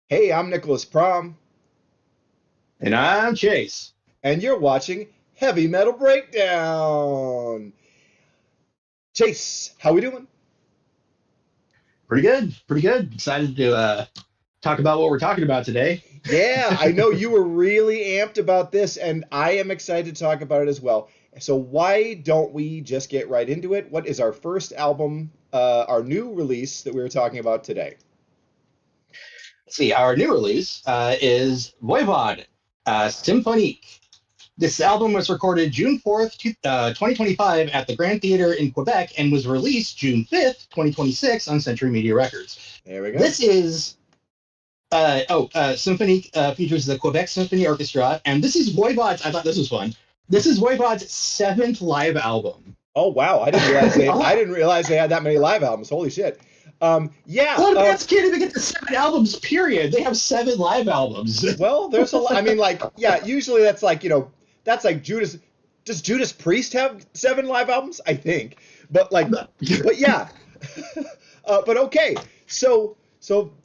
Hey, I'm Nicholas Prom, And I'm Chase. and you're watching Heavy Metal Breakdown. Chase, how we doing? Pretty good. Pretty good. Excited to talk about what we're talking about today. Yeah, I know you were really amped about this, and I am excited to talk about it as well. So why don't we just get right into it? What is our first album, our new release that we were talking about today? Let's see. Our new release is Voivod Symphonique. This album was recorded June 4th, 2025 at the Grand Theater in Quebec and was released June 5th, 2026 on Century Media Records. There we go. This is Symphonique features the Quebec Symphony Orchestra, and this is Voivod's. I thought this was fun. This is Voivod's seventh live album. Oh wow, I didn't realize they I didn't realize they had that many live albums. Holy shit. A Yeah, lot of bands can't even get to 7 albums, period. They have 7 live albums. well, there's a lot. I mean, like, yeah, usually that's like, that's like Judas. Does Judas Priest have seven live albums? I think. But like, but yeah. But okay. So,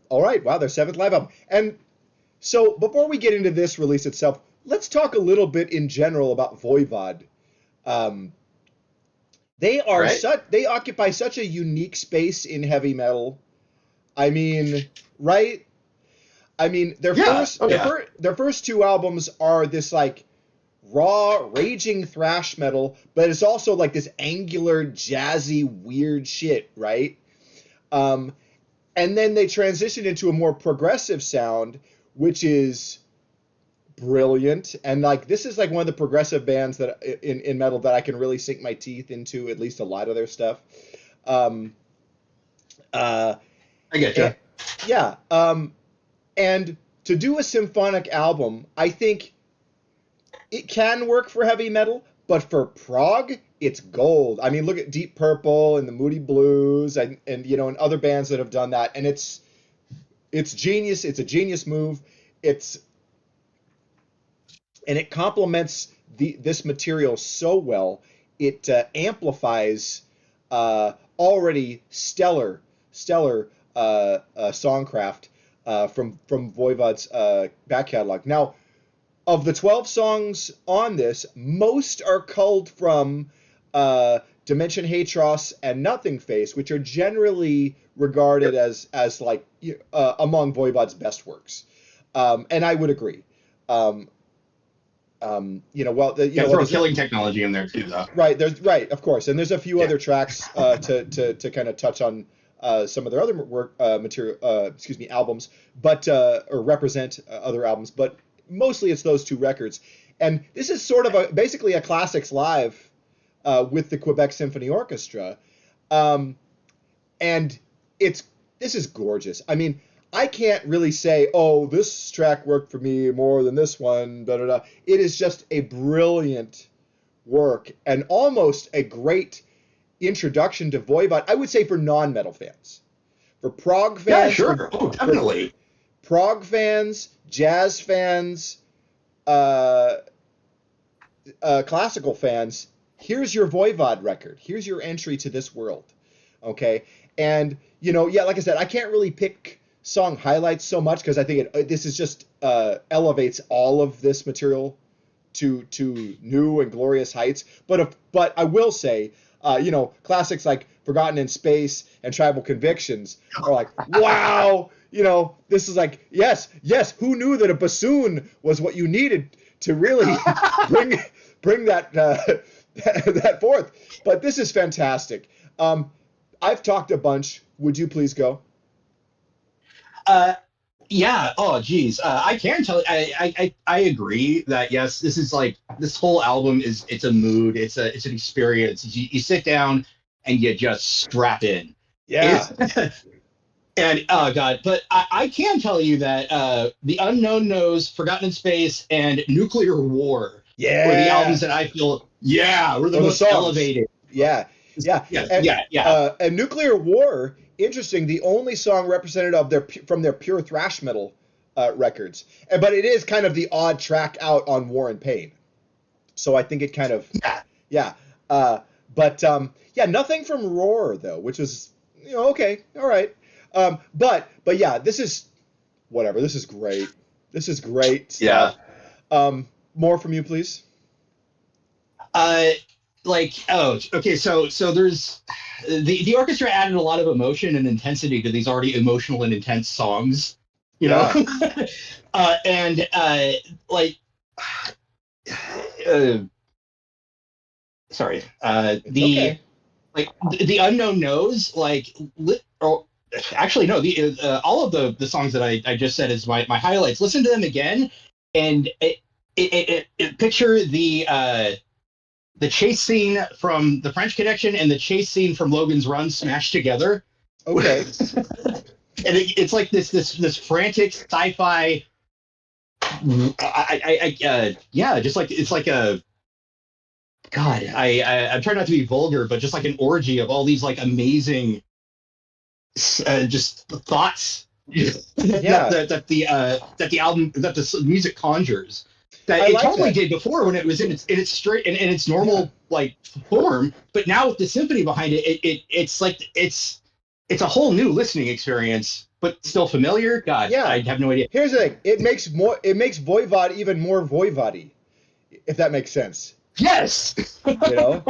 all right. Wow, their seventh live album. And so, before we get into this release itself, let's talk a little bit in general about Voivod. Um, Right? they occupy such a unique space in heavy metal. I mean, right? I mean, Yeah. Oh, yeah. their first two albums are this like raw, raging thrash metal, but it's also like this angular, jazzy, weird shit, right? Um, and then they transition into a more progressive sound, which is brilliant. And like this is like one of the progressive bands that in metal that I can really sink my teeth into, at least a lot of their stuff. Um, uh, I get and, you. yeah. And to do a symphonic album, I think it can work for heavy metal, but for prog, it's gold. I mean, look at Deep Purple and the Moody Blues, and and other bands that have done that, and it's genius. It's a genius move. It's and it complements this material so well. It amplifies already stellar songcraft from Voivod's back catalog. Now, of the 12 songs on this, most are culled from Dimension Hatros and Nothing Face, which are generally regarded as like among Voivod's best works. And I would agree. Um, Yeah, well, throw there's killing technology in there too, though. right, of course, and there's a few Yeah. other tracks to kind of touch on some of their other work material, excuse me, albums, but or represent other albums, but mostly it's those two records. And this is sort of basically a classics live with the Quebec Symphony Orchestra, um, and it's this is gorgeous. I mean, I can't really say, oh, this track worked for me more than this one. Da da da. It is just a brilliant work and almost a great introduction to Voivod. I would say for non-metal fans, for prog Yeah, fans, sure. Oh, for definitely. prog fans, jazz fans, uh, classical fans. Here's your Voivod record. Here's your entry to this world. Okay, and yeah, like I said, I can't really pick song highlights so much because I think this is just elevates all of this material to new and glorious heights. But I will say, classics like Forgotten in Space and Tribal Convictions are like, wow, this is like, yes, who knew that a bassoon was what you needed to really bring bring that forth? But this is fantastic. I've talked a bunch. Would you please go? Uh, yeah. Oh, geez. I can tell. I agree that yes, this is like this whole album is it's a mood. It's an experience. You sit down and you just strap in. Yeah, It's and oh god, but I can tell you that the Unknown Knows, Forgotten in Space, and Nuclear War were the albums yeah. that I feel were the Or the most songs. elevated. Yeah, yeah. Yeah, And yeah, yeah. Nuclear War, interesting. The only song represented of from their pure thrash metal records, but it is kind of the odd track out on War and Pain. So I think it kind of Yeah. yeah. Uh, but yeah, nothing from Roar though, which was okay, all right. But yeah, this is whatever. This is great. This is great Yeah. stuff. More from you, please. Uh, okay. So there's the orchestra added a lot of emotion and intensity to these already emotional and intense songs. You know, Yeah, and like, uh, sorry, it's okay. the unknown knows or actually no, the all of the songs that I just said is my highlights. Listen to them again, and picture the chase scene from The French Connection and the chase scene from Logan's Run smashed together. Okay. And it's like this frantic sci-fi. Yeah, just like it's like a God. I'm trying not to be vulgar, but just like an orgy of all these like amazing, just thoughts Yeah, that the album that the music conjures. That I it like totally that. did before when it was in its straight in its Yeah, normal like form, but now with the symphony behind it, it's like it's a whole new listening experience, but still familiar. God, I yeah. have no idea. Here's the thing. It makes Voivod even more Voivody, if that makes sense. Yes. You know.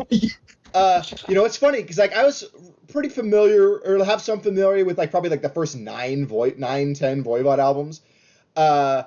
It's funny because like I was pretty familiar or have some familiarity with like probably like the first 10 Voivod albums. Uh,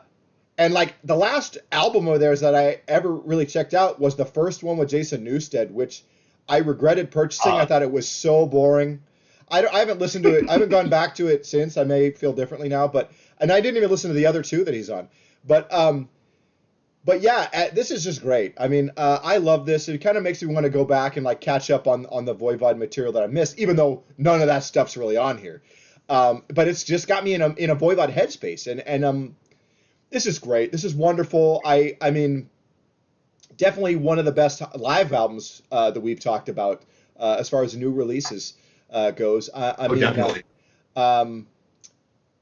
and like the last album of theirs that I ever really checked out was the first one with Jason Newsted, which I regretted purchasing. I thought it was so boring. I haven't listened to it. I haven't gone back to it since. I may feel differently now, and I didn't even listen to the other two that he's on. But yeah, this is just great. I mean, I love this. It kind of makes me want to go back and like catch up on the Voivod material that I missed, even though none of that stuff's really on here. But it's just got me in a Voivod headspace, and this is great. This is wonderful. I mean, definitely one of the best live albums that we've talked about as far as new releases goes. I Oh, mean, definitely. um,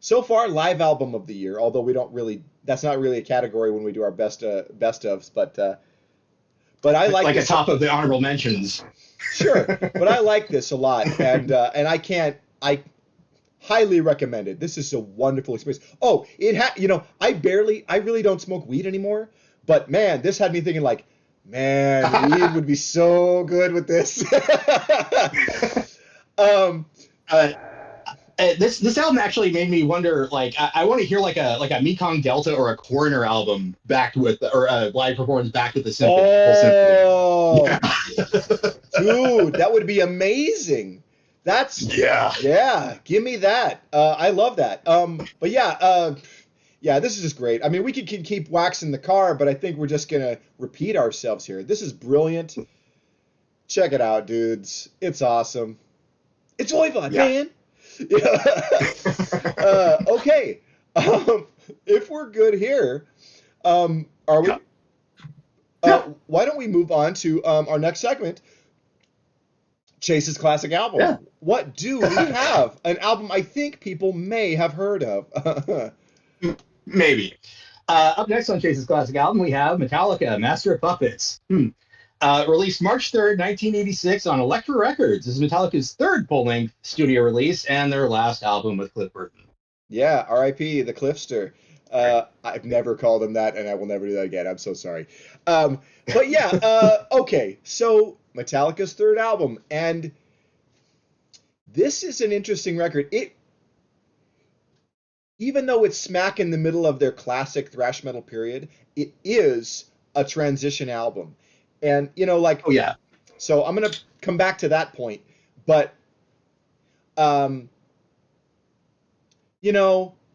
so far live album of the year. Although we don't really, that's not really a category when we do our best ofs. But I like Like this. atop of the honorable mentions. Sure, but I like this a lot, and I highly recommend it. This is a wonderful experience. Oh, I really don't smoke weed anymore, but man, this had me thinking like, man, weed would be so good with this. um, uh, this album actually made me wonder. Like, I want to hear like a Mekong Delta or a Coroner album backed with, or a live performance backed with the symphony, full symphony. oh, Yeah, dude, that would be amazing. That's yeah, yeah, give me that. I love that. But yeah, yeah, this is just great. I mean, we can keep waxing the car, but I think we're just gonna repeat ourselves here. This is brilliant. Check it out, dudes. It's awesome. It's Voivod, yeah. man. Okay. If we're good here, are we? Yeah. Yeah. Why don't we move on to our next segment, Chase's classic album? Yeah. What do we have? An album I think people may have heard of. Maybe. Up next on Chase's classic album, we have Metallica, Master of Puppets. Released March 3rd, 1986 on Elektra Records. This is Metallica's third full-length studio release and their last album with Cliff Burton. Yeah, R.I.P. the Cliffster. I've never called him that, and I will never do that again. I'm so sorry. But yeah, okay. So Metallica's third album, and this is an interesting record. Even though it's smack in the middle of their classic thrash metal period, it is a transition album. And like, Oh yeah. so I'm gonna come back to that point, but um,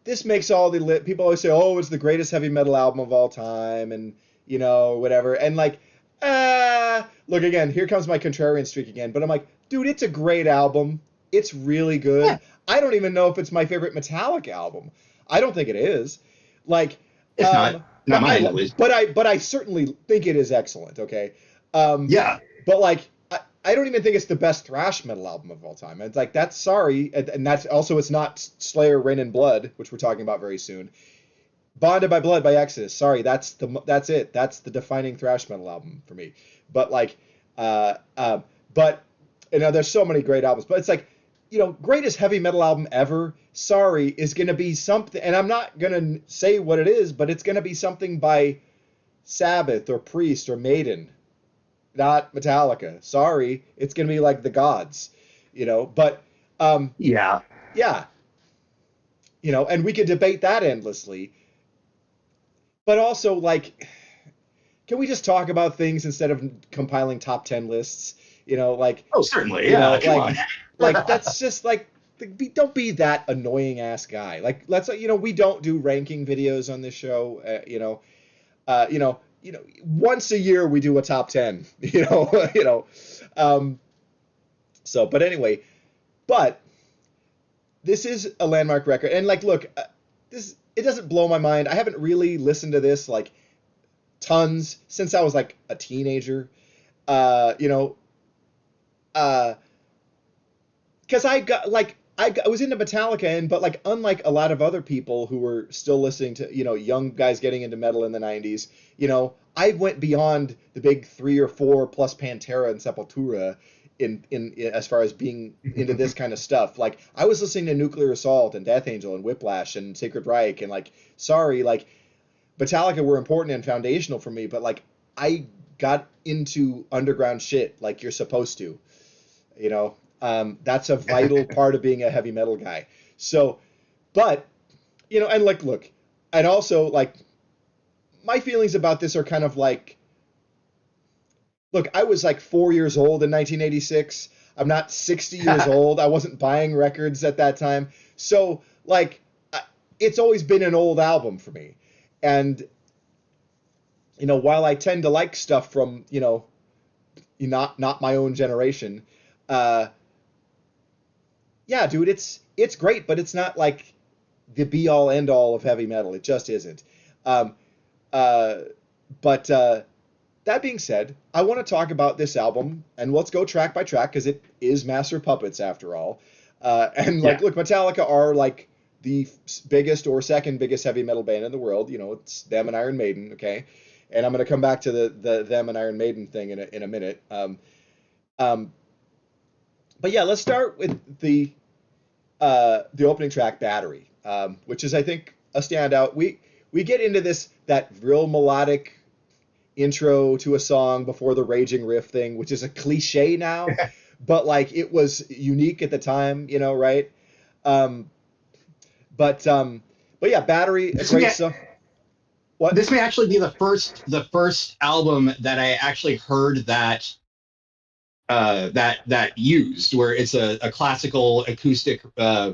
this makes all the people always say, "Oh, it's the greatest heavy metal album of all time," and whatever. And like, look again, here comes my contrarian streak again. But I'm like, dude, it's a great album. It's really Yeah. good. I don't even know if it's my favorite Metallica album. I don't think it is. Like, It's not but mine at least. I certainly think it is excellent. Okay. Yeah. But like, I don't even think it's the best thrash metal album of all time. It's like, that's sorry, and that's also, it's not Slayer, Rain and Blood, which we're talking about very soon. Bonded by Blood by Exodus. Sorry, that's it. That's the defining thrash metal album for me. But like, but there's so many great albums. But it's like, greatest heavy metal album ever, sorry, is going to be something, and I'm not going to say what it is, but it's going to be something by Sabbath or Priest or Maiden, not Metallica. Sorry, it's going to be like the gods, but Yeah. yeah, and we could debate that endlessly. But also, like, can we just talk about things instead of compiling top 10 lists? Like, Oh, certainly. Yeah. Come like, on. that's just like, don't be that annoying ass guy. Like, let's, we don't do ranking videos on this show. Once a year we do a top 10, but anyway, but this is a landmark record. And like, look, it doesn't blow my mind. I haven't really listened to this like tons since I was like a teenager. Uh, you know, uh, because I was into Metallica, but like unlike a lot of other people who were still listening to young guys getting into metal in the '90s, I went beyond the big 3 or 4 plus Pantera and Sepultura in as far as being into this kind of stuff. Like I was listening to Nuclear Assault and Death Angel and Whiplash and Sacred Reich and like sorry like Metallica were important and foundational for me, but like I got into underground shit like you're supposed to. That's a vital part of being a heavy metal guy. So, but and like, look, and also like, my feelings about this are kind of like, look, I was like 4 years old in 1986. I'm not 60 years old. I wasn't buying records at that time. So, like, it's always been an old album for me. And, while I tend to like stuff from, not my own generation, yeah, dude, it's great, but it's not like the be all end all of heavy metal. It just isn't. Um, uh, but that being said, I want to talk about this album, and let's go track by track because it is Master of Puppets after all. And like, look, Metallica are like the biggest or second biggest heavy metal band in the world. It's them and Iron Maiden, okay? And I'm going to come back to the them and Iron Maiden thing in a minute. Um, but yeah, let's start with the opening track, Battery, which is, I think, a standout. We get into that real melodic intro to a song before the raging riff thing, which is a cliche now, but like it was unique at the time, right? Um, but yeah, Battery, a great song. What? This may actually be the first album that I actually heard that used where it's a classical acoustic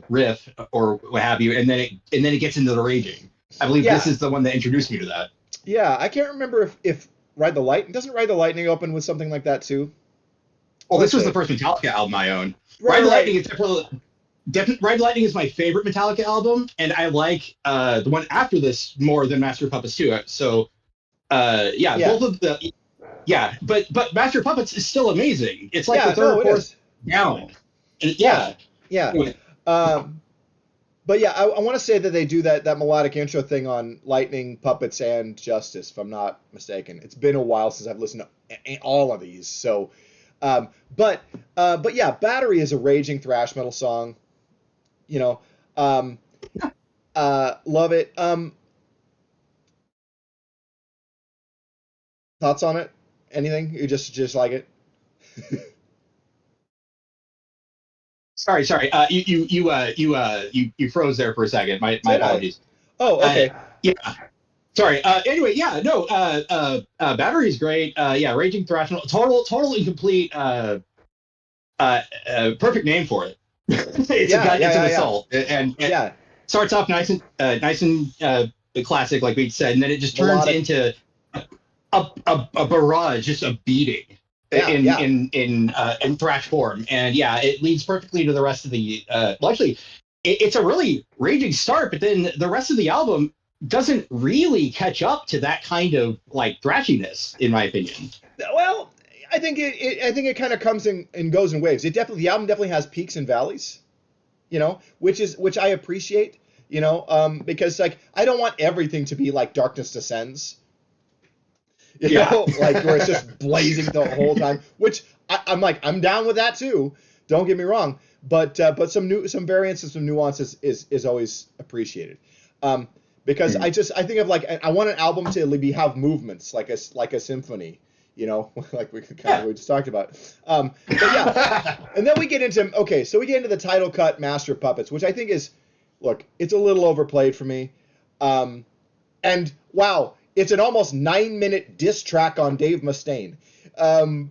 riff or what have you, and then it gets into the raging. I believe this is the one that introduced me to that. Yeah, I can't remember if Ride the Lightning doesn't Ride the Lightning open with something like that too. Well, this was the first Metallica album I own. Right, Ride the Lightning is definitely Ride the Lightning is my favorite Metallica album, and I like the one after this more than Master of Puppets too. So both of the. Yeah, but Master of Puppets is still amazing. It's like the third or fourth down. Yeah. But yeah, I want to say that they do that melodic intro thing on Lightning, Puppets, and Justice, if I'm not mistaken. It's been a while since I've listened to all of these. So, but yeah, Battery is a raging thrash metal song. Love it. Thoughts on it? Anything? You just like it? Sorry. You froze there for a second. My apologies. Oh, okay. Yeah. Sorry. Anyway, yeah. No. Battery is great. Yeah. Raging thrash metal. Total incomplete. Perfect name for it. It's an assault, and it starts off nice and classic, like we said, and then it just turns into a barrage, just a beating in thrash form, and it leads perfectly to the rest of the. Well, actually, it's a really raging start, but then the rest of the album doesn't really catch up to that kind of like thrashiness, in my opinion. Well, I think it kind of comes and goes in waves. The album definitely has peaks and valleys, which I appreciate, because like I don't want everything to be like Darkness Descends. Like where it's just blazing the whole time, which I'm like, I'm down with that too. Don't get me wrong, but some variance and some nuances is always appreciated. Because I think of like I want an album to have movements like a symphony, like we just talked about. But yeah, and then we get into the title cut, Master of Puppets, which I think is, look, it's a little overplayed for me. And wow, it's an almost 9-minute diss track on Dave Mustaine. And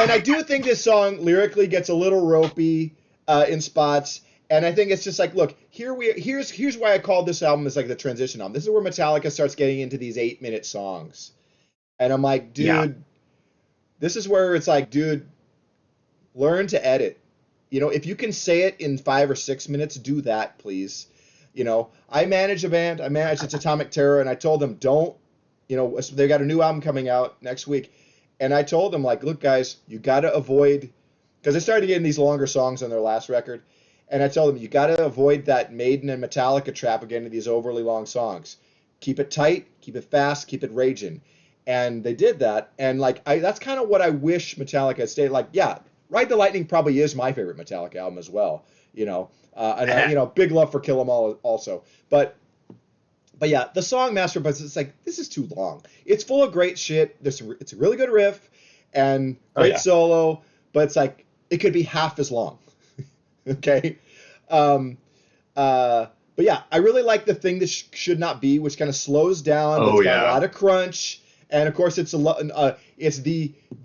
I do think this song lyrically gets a little ropey in spots, and I think it's just like, look, here's why I called this album as like the transition album. This is where Metallica starts getting into these 8-minute songs, and I'm like, dude, this is where it's like, dude, learn to edit. If you can say it in 5 or 6 minutes, do that, please. I manage a band. I manage It's Atomic Terror, and I told them, don't. They got a new album coming out next week. And I told them, like, look, guys, you got to avoid, because they started getting these longer songs on their last record. And I told them, you got to avoid that Maiden and Metallica trap of getting into these overly long songs. Keep it tight, keep it fast, keep it raging. And they did that. And, like, that's kind of what I wish Metallica had stayed. Like, yeah, Ride the Lightning probably is my favorite Metallica album as well. Big love for Kill 'Em All also. But yeah, the song Master of Puppets, it's like, this is too long. It's full of great shit. It's a really good riff and great solo, but it's like, it could be half as long. Okay? But yeah, I really like The Thing That Should Not Be, which kind of slows down. But it's got a lot of crunch. And of course, it's the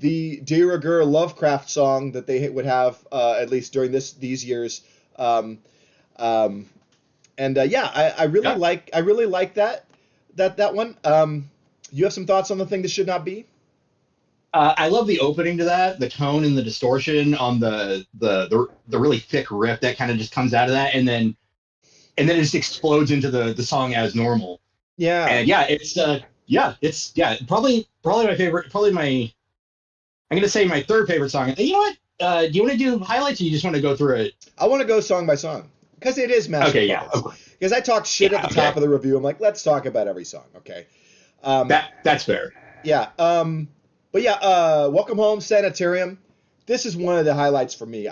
de rigueur Lovecraft song that they would have, at least during these years. I really like that one. You have some thoughts on The Thing That Should Not Be? I love the opening to that, the tone and the distortion on the really thick riff that kind of just comes out of that, and then it just explodes into the song as normal. Yeah. And it's probably my favorite, I'm gonna say my third favorite song. And you know what? Do you want to do highlights, or you just want to go through it? I want to go song by song, because it is Master of Puppets. Okay. Because I talked shit at the top of the review. I'm like, let's talk about every song, okay? That's fair. Yeah. But yeah, Welcome Home, Sanitarium. This is one of the highlights for me.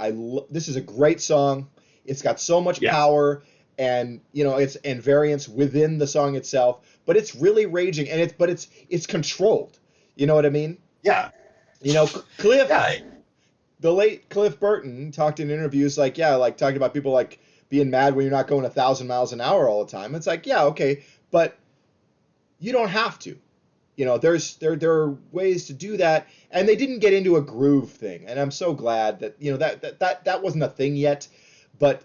This is a great song. It's got so much power, and it's variance within the song itself. But it's really raging, and it's controlled. You know what I mean? Yeah. Cliff. Yeah. The late Cliff Burton talked in interviews talking about people like being mad when you're not going 1,000 miles an hour all the time. It's like, yeah, okay, but you don't have to. There are ways to do that, and they didn't get into a groove thing, and I'm so glad that that wasn't a thing yet. But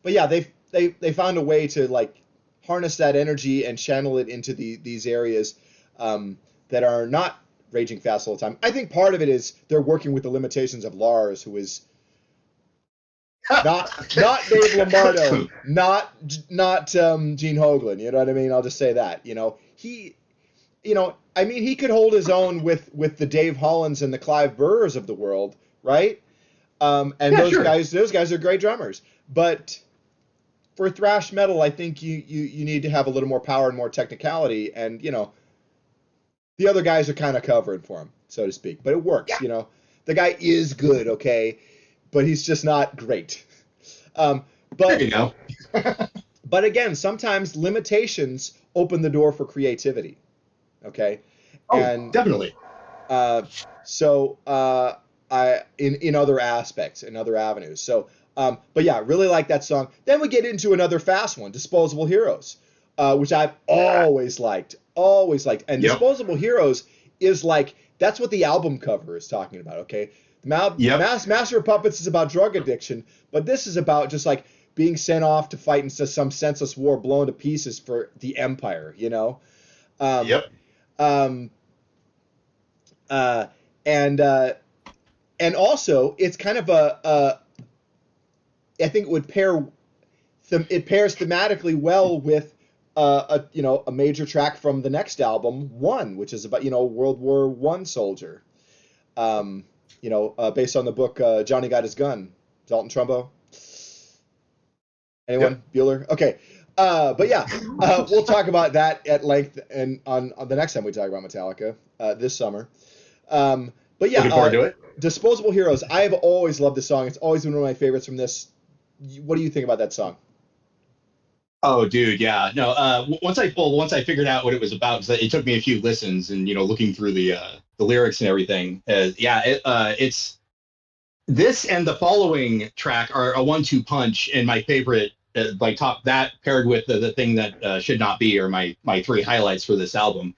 yeah, they found a way to like harness that energy and channel it into these areas that are not raging fast all the time. I think part of it is they're working with the limitations of Lars, who is not Dave Lombardo, not Gene Hoglan. You know what I mean? I'll just say that. He could hold his own with the Dave Hollands and the Clive Burrs of the world, right? Those guys are great drummers. But for thrash metal, I think you need to have a little more power and more technicality, and the other guys are kind of covering for him, so to speak. But it works, The guy is good, okay, but he's just not great. But there you go. But again, sometimes limitations open the door for creativity. Okay. Oh, definitely. In other aspects, in other avenues. So, but yeah, really like that song. Then we get into another fast one, Disposable Heroes, which I've always liked. And Disposable Heroes is like, that's what the album cover is talking about. Okay. Master of Puppets is about drug addiction, but this is about just like being sent off to fight into some senseless war, blown to pieces for the Empire, And also it's kind of I think it pairs thematically well with a major track from the next album, One, which is about World War I soldier, based on the book Johnny Got His Gun, Dalton Trumbo. Anyone? Yep. Bueller? Okay. But yeah, we'll talk about that at length and on the next time we talk about Metallica this summer. But yeah, Looking forward to it. Disposable Heroes. I have always loved this song. It's always been one of my favorites from this. What do you think about that song? Oh, dude, yeah. No, once I figured out what it was about, 'cause it took me a few listens and looking through the lyrics and everything. Yeah, it's this and the following track are a one-two punch, and my favorite, like top that paired with the thing that should not be, are my three highlights for this album.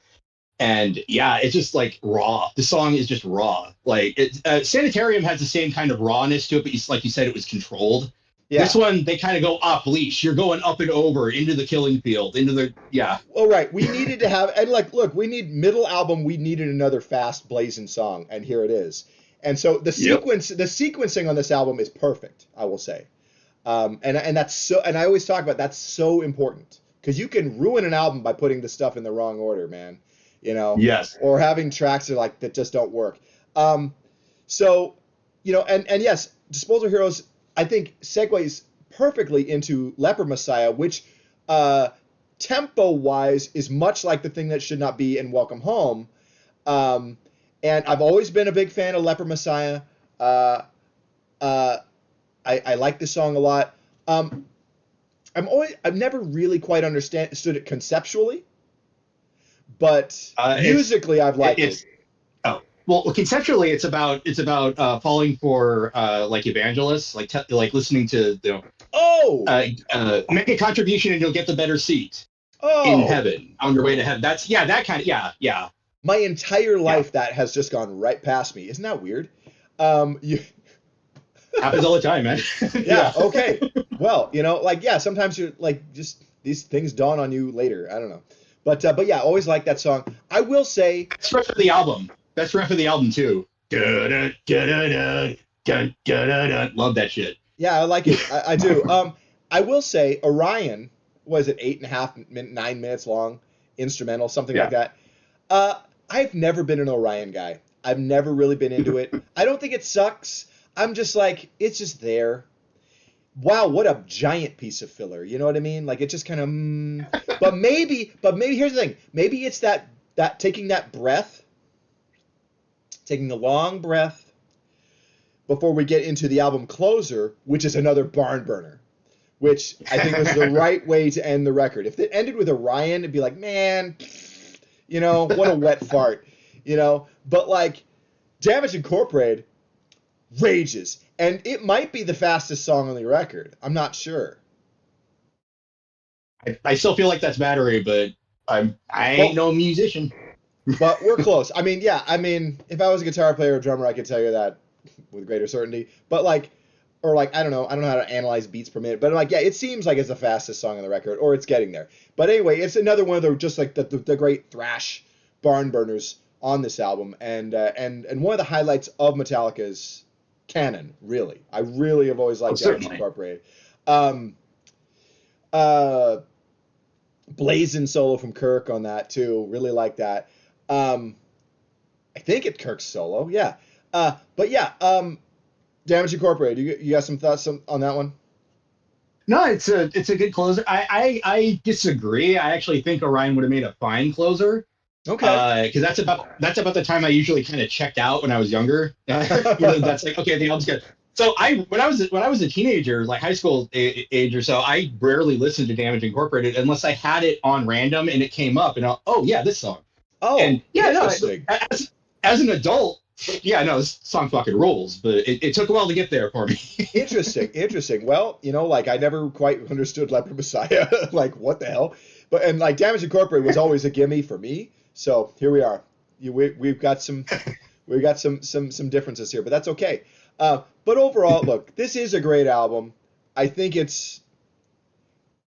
And yeah, it's just like raw. The song is just raw. Like Sanitarium has the same kind of rawness to it, but like you said, it was controlled. This Yeah. one, they kind of go off leash. You're going up and over into the killing field, into the yeah. All right. We needed to have, and like, look, we need middle album. We needed another fast blazing song, and here it is. And so Yep. the sequencing on this album is perfect. I will say, and that's so. And I always talk about that's so important because you can ruin an album by putting the stuff in the wrong order, man. Yes. Or having tracks that just don't work. Um, so, and yes, Disposal Heroes, I think segues perfectly into Leper Messiah, which tempo wise is much like the thing that should not be in Welcome Home. Um, and I've always been a big fan of Leper Messiah. Uh, uh, I like this song a lot. I've never really quite understood it conceptually, but It's musically I've liked it. it's oh well, conceptually it's about falling for like evangelists, like listening to Oh, make a contribution and you'll get the better seat in oh, heaven on your way to heaven. That's yeah, that kind of my entire yeah. life that has just gone right past me. Isn't that weird? You, Happens all the time, man. yeah, Yeah. okay. Well, yeah, sometimes you're like just these things dawn on you later. I don't know. But yeah, always like that song. I will say, Best riff of the album. Best riff of the album too. Da-da, da-da-da, da-da-da-da. Love that shit. yeah, I like it. I do. I will say Orion was it 9 minutes long, instrumental, something like Yeah. that. I've never been an Orion guy. I've never really been into it. I don't think it sucks. I'm just like, it's just there. Wow, what a giant piece of filler. You know what I mean? Like it just kind of. But maybe here's the thing. Maybe it's that taking that breath, taking the long breath before we get into the album closer, which is another barn burner. Which I think was the right way to end the record. If it ended with Orion, it'd be like, man, what a wet fart, But like, Damage Incorporated rages, and it might be the fastest song on the record. I'm not sure. I still feel like that's battery, but I ain't Well, no musician. but we're close. I mean, yeah. I mean, if I was a guitar player or drummer, I could tell you that with greater certainty. But like, or like, I don't know. I don't know how to analyze beats per minute. But like, yeah, it seems like it's the fastest song on the record, or it's getting there. But anyway, it's another one of the just like the great thrash barn burners on this album, and one of the highlights of Metallica's canon. Really, I really have always Oh, liked Damage certainly. Incorporated. Um, uh, Blazing solo from Kirk on that too. Really like that. Um, I think it's Kirk's solo. Yeah. But yeah. Damage Incorporated. You got some thoughts on that one? No, it's a good closer. I disagree. I actually think Orion would have made a fine closer. Okay. Because that's about the time I usually kind of checked out when I was younger. That's like okay, the album's good. So when I was a teenager, like high school age or so, I rarely listened to Damage Incorporated unless I had it on random and it came up and oh yeah, this song. Oh, And yeah, no, interesting. as an adult, yeah, no, this song fucking rules. But it took a while to get there for me. Interesting. Well, like I never quite understood Leper Messiah. Like what the hell? And like Damage Incorporated was always a gimme for me. So here we are. We've got some differences here, but that's okay. But overall, look, this is a great album. I think it's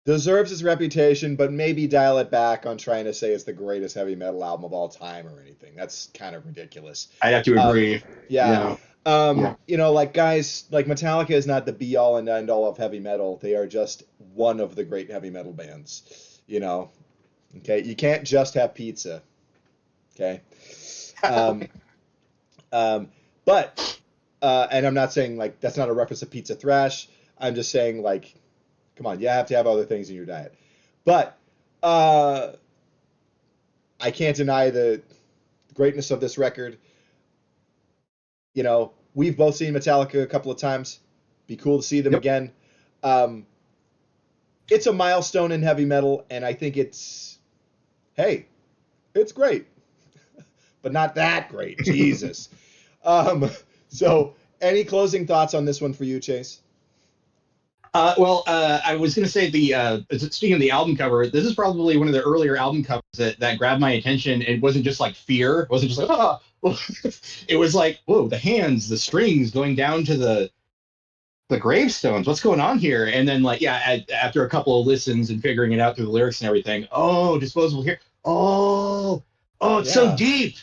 deserves its reputation, but maybe dial it back on trying to say it's the greatest heavy metal album of all time or anything. That's kind of ridiculous. I'd have to Um, agree. yeah. Yeah. Yeah. Like guys, like Metallica is not the be all and end all of heavy metal. They are just one of the great heavy metal bands. Okay, you can't just have pizza. Okay, um, but and I'm not saying like that's not a reference to pizza thrash. I'm just saying like, come on, you have to have other things in your diet. But uh, I can't deny the greatness of this record. You know, we've both seen Metallica a couple of times. Be cool to see them Yep. again. Um, it's a milestone in heavy metal, and I think hey, it's great, but not that great. Jesus. Um, so, any closing thoughts on this one for you, Chase? I was going to say speaking of the album cover, this is probably one of the earlier album covers that grabbed my attention. It wasn't just like fear. It wasn't just like, ah, it was like, whoa, the hands, the strings going down to the gravestones. What's going on here? And then like, yeah, after a couple of listens and figuring it out through the lyrics and everything, oh, disposable here. Oh, it's so Yeah. deep.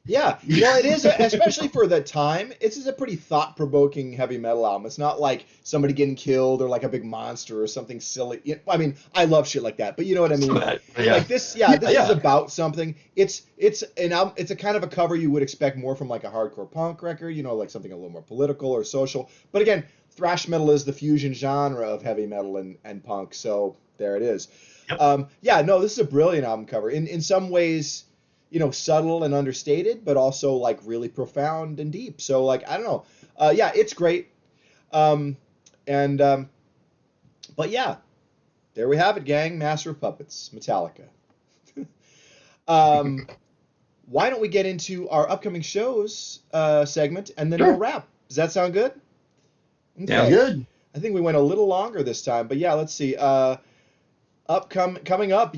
Yeah, well, it is, especially for the time. This is a pretty thought-provoking heavy metal album. It's not like somebody getting killed or like a big monster or something silly. I mean, I love shit like that, but you know what I Some of mean. that, yeah, Like this, yeah, this is yeah, about something. It's an album. It's a kind of a cover you would expect more from like a hardcore punk record. You know, like something a little more political or social. But again, thrash metal is the fusion genre of heavy metal and punk. So there it is. yep. Yeah, no, this is a brilliant album cover. In some ways, you know, subtle and understated, but also like really profound and deep. So like I don't know, yeah, it's great. Um, and but yeah, there we have it, gang. Master of Puppets, Metallica. um, why don't we get into our upcoming shows segment and then we'll Sure. wrap? Does that sound good? Sounds Okay. good. I think we went a little longer this time, but yeah, let's see. Coming up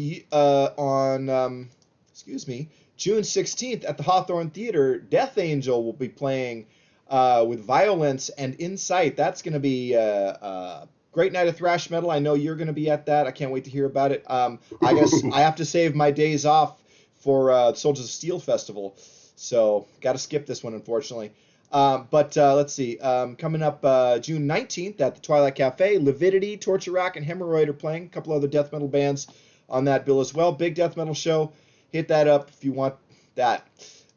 on excuse me, June 16th at the Hawthorne Theater, Death Angel will be playing with Violence and Insight. That's going to be a great night of thrash metal. I know you're going to be at that. I can't wait to hear about it. I guess I have to save my days off for Soldiers of Steel Festival, so got to skip this one, unfortunately. But let's see. Coming up June 19th at the Twilight Cafe, Lividity, Torture Rack, and Hemorrhoid are playing. A couple other death metal bands on that bill as well. Big death metal show. Hit that up if you want that.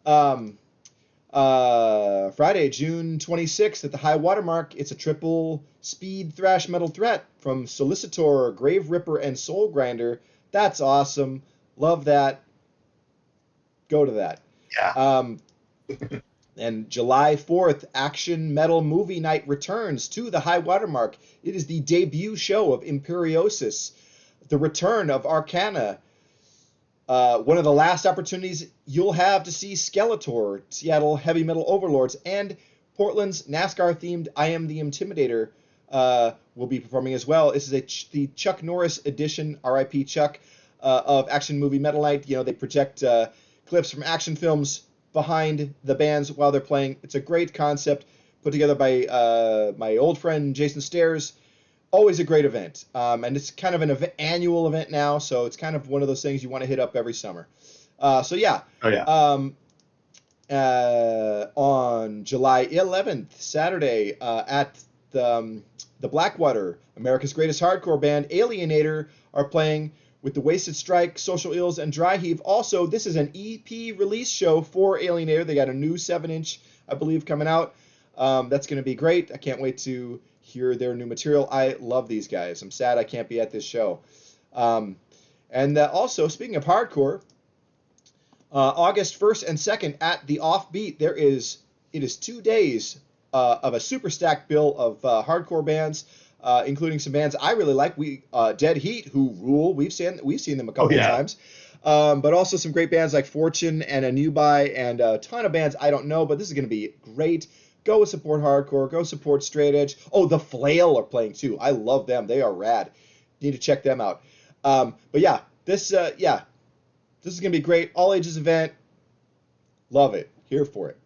Um, Friday, June 26th at the High Watermark, it's a triple speed thrash metal threat from Solicitor, Grave Ripper, and Soul Grinder. That's awesome. Love that. Go to that. Yeah. Um, And July 4th, Action Metal Movie Night returns to the High Watermark. It is the debut show of Imperiosis, the return of Arcana, one of the last opportunities you'll have to see Skeletor, Seattle heavy metal overlords, and Portland's NASCAR-themed I Am the Intimidator will be performing as well. This is the Chuck Norris edition, R.I.P. Chuck, of Action Movie Metal Night. You know, they project clips from action films behind the bands while they're playing. It's a great concept put together by my old friend Jason Stairs. Always a great event. And it's kind of an annual event now, so it's kind of one of those things you want to hit up every summer. So yeah. Oh yeah. On July 11th, Saturday, at the Blackwater, America's greatest hardcore band, Alienator, are playing with the Wasted Strike, Social Ills, and Dry Heave. Also, this is an EP release show for Alienator. They got a new 7-inch, I believe, coming out. That's going to be great. I can't wait to hear their new material. I love these guys. I'm sad I can't be at this show. And also, speaking of hardcore, August 1st and 2nd at the Offbeat, it is 2 days of a super stacked bill of hardcore bands, including some bands I really like. Dead Heat, who rule. We've seen them a couple of times. But also some great bands like Fortune and Anubai and a ton of bands I don't know, but this is going to be great. Go support hardcore. Go support straight edge. Oh, The Flail are playing too. I love them. They are rad. You need to check them out. But yeah, this is going to be great. All ages event. Love it. Here for it.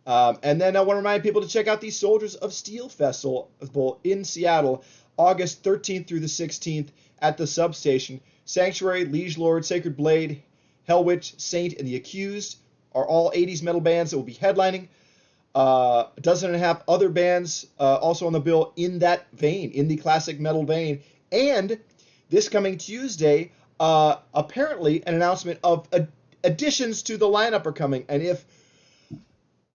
And then I want to remind people to check out the Soldiers of Steel Festival in Seattle, August 13th through the 16th at the Substation. Sanctuary, Liege Lord, Sacred Blade, Hellwitch, Saint, and The Accused are all 80s metal bands that will be headlining. A dozen and a half other bands also on the bill in that vein, in the classic metal vein. And this coming Tuesday, apparently an announcement of additions to the lineup are coming. And if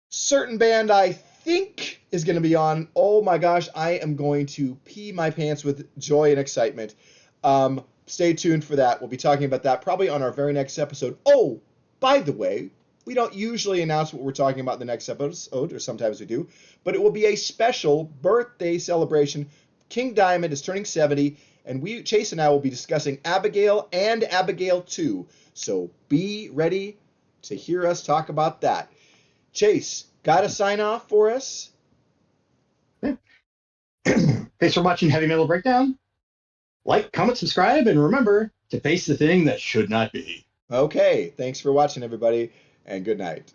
certain band I think is going to be on, oh my gosh, I am going to pee my pants with joy and excitement. Stay tuned for that. We'll be talking about that probably on our very next episode. Oh, by the way, We don't usually announce what we're talking about in the next episode, or sometimes we do, but it will be a special birthday celebration. King Diamond is turning 70, and Chase and I will be discussing Abigail and Abigail 2. So be ready to hear us talk about that. Chase, got a sign off for us? Yeah. Thanks for watching Heavy Metal Breakdown. Like, comment, subscribe, and remember to face the thing that should not be. Okay, thanks for watching, everybody, and good night.